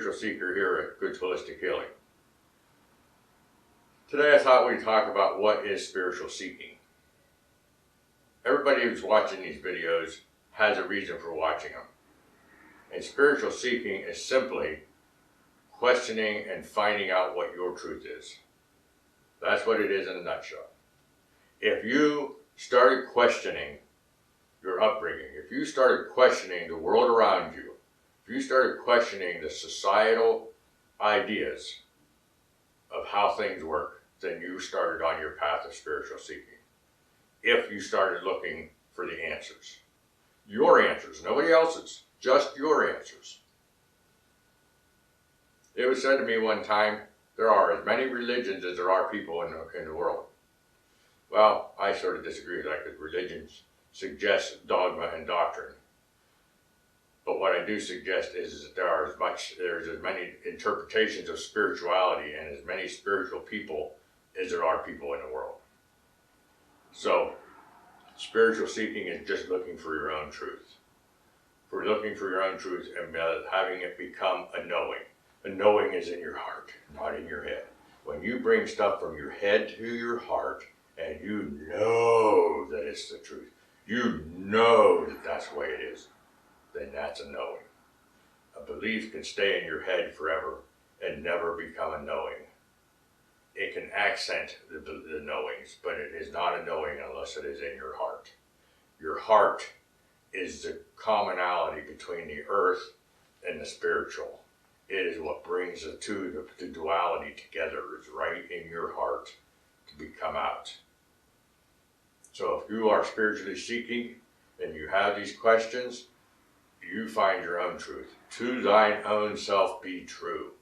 spiritual seeker here at Good Holistic Healing. Today I thought we'd talk about what is spiritual seeking. Everybody who's watching these videos has a reason for watching them. And spiritual seeking is simply questioning and finding out what your truth is. That's what it is in a nutshell. If you started questioning your upbringing, if you started questioning the world around you, if you started questioning the societal ideas of how things work, then you started on your path of spiritual seeking. If you started looking for the answers. Your answers, nobody else's, just your answers. It was said to me one time, there are as many religions as there are people in the world. Well, I sort of disagree with that because religions suggest dogma and doctrine. But what I do suggest is that there's as many interpretations of spirituality and as many spiritual people as there are people in the world. So, spiritual seeking is just looking for your own truth. For looking for your own truth and having it become a knowing. A knowing is in your heart, not in your head. When you bring stuff from your head to your heart, and you know that it's the truth, you know that that's the way it is, then that's a knowing. A belief can stay in your head forever and never become a knowing. It can accent the knowings, but it is not a knowing unless it is in your heart. Your heart is the commonality between the earth and the spiritual. It is what brings the duality together. It's right in your heart to come out. So if you are spiritually seeking and you have these questions, you find your own truth. To thine own self be true.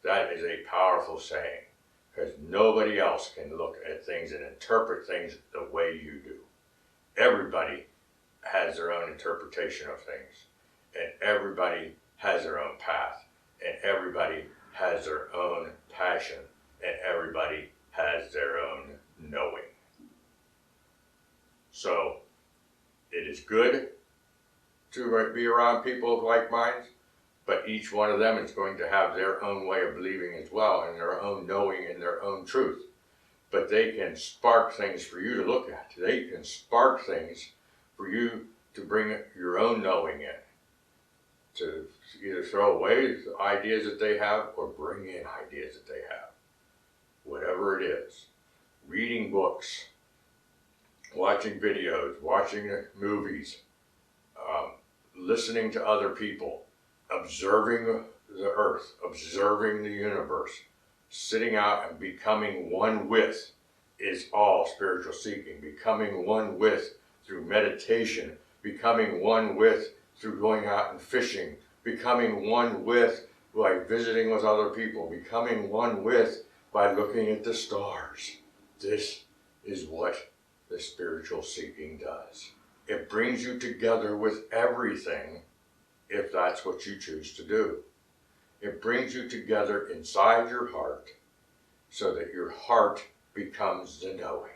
That is a powerful saying, because nobody else can look at things and interpret things the way you do. Everybody has their own interpretation of things, and everybody has their own path, and everybody has their own passion, and everybody has their own knowing. So, it is good to be around people of like minds, but each one of them is going to have their own way of believing as well, and their own knowing and their own truth. But they can spark things for you to look at. They can spark things for you to bring your own knowing in. To either throw away the ideas that they have or bring in ideas that they have. Whatever it is. Reading books, watching videos, watching movies, listening to other people, observing the earth, observing the universe, sitting out and becoming one with is all spiritual seeking. Becoming one with through meditation, becoming one with through going out and fishing, becoming one with by visiting with other people, becoming one with by looking at the stars. This is what the spiritual seeking does. It brings you together with everything if that's what you choose to do. It brings you together inside your heart so that your heart becomes the knowing.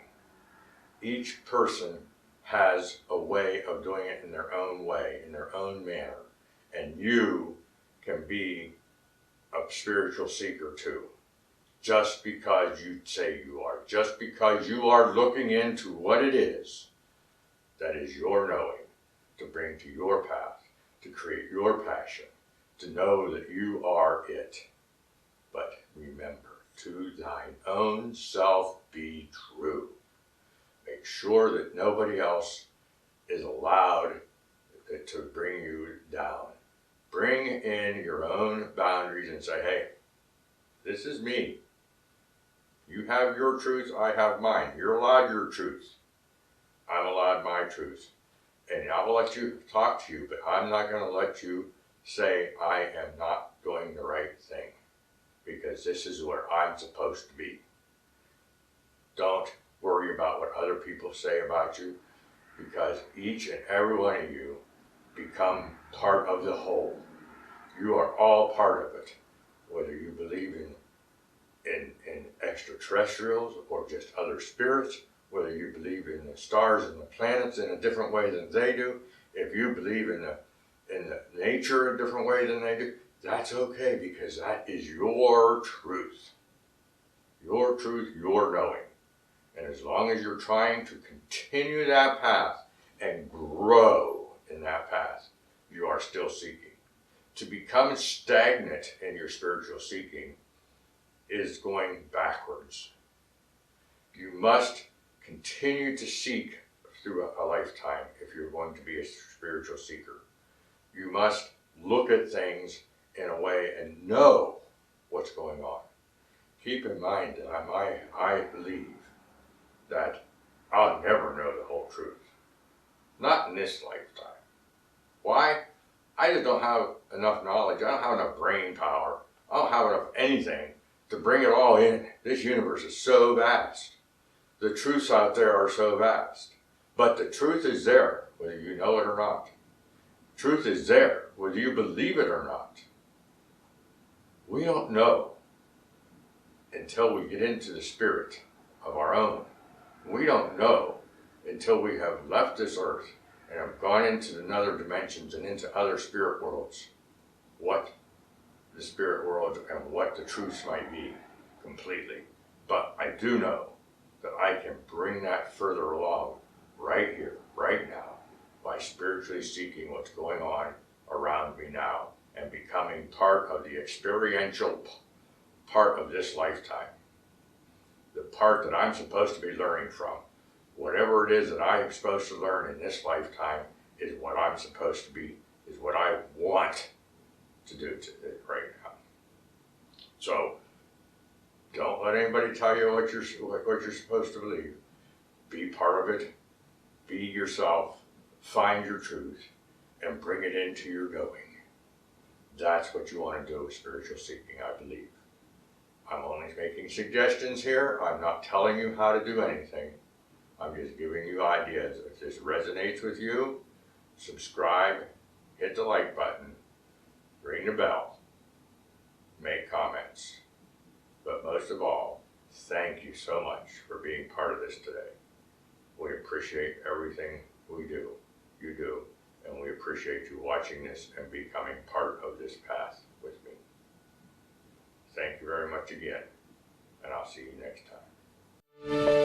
Each person has a way of doing it in their own way, in their own manner. And you can be a spiritual seeker too. Just because you say you are. Just because you are looking into what it is that is your knowing to bring to your path, to create your passion, to know that you are it. But remember, to thine own self be true. Make sure that nobody else is allowed to bring you down. Bring in your own boundaries and say, hey, this is me. You have your truth, I have mine. You're allowed your truth. I'm allowed my truth. And I will let you talk to you, but I'm not going to let you say I am not doing the right thing, because this is where I'm supposed to be. Don't worry about what other people say about you, because each and every one of you become part of the whole. You are all part of it, whether you believe in extraterrestrials or just other spirits, whether you believe in the stars and the planets in a different way than they do, if you believe in the nature a different way than they do, That's okay, because that is your truth. Your truth, your knowing. And as long as you're trying to continue that path and grow in that path, you are still seeking. To become stagnant in your spiritual seeking is going backwards. You must continue to seek through a lifetime if you're going to be a spiritual seeker. You must look at things in a way and know what's going on. Keep in mind that I believe that I'll never know the whole truth. Not in this lifetime. Why? I just don't have enough knowledge. I don't have enough brain power. I don't have enough anything to bring it all in. This universe is so vast. The truths out there are so vast. But the truth is there, whether you know it or not. Truth is there, whether you believe it or not. We don't know until we get into the spirit of our own. We don't know until we have left this earth and have gone into another dimensions and into other spirit worlds, what the spirit world and what the truths might be completely. But I do know that I can bring that further along right here, right now, by spiritually seeking what's going on around me now and becoming part of the experiential part of this lifetime. The part that I'm supposed to be learning from. Whatever it is that I am supposed to learn in this lifetime is what I'm supposed to be, is what I want to do right now. So, don't let anybody tell you what you're supposed to believe. Be part of it. Be yourself. Find your truth and bring it into your knowing. That's what you want to do with spiritual seeking, I believe. I'm only making suggestions here. I'm not telling you how to do anything. I'm just giving you ideas. If this resonates with you, subscribe, hit the like button, ring the bell, make comments. But most of all, thank you so much for being part of this today. We appreciate everything we do, you do, and we appreciate you watching this and becoming part of this path with me. Thank you very much again, and I'll see you next time.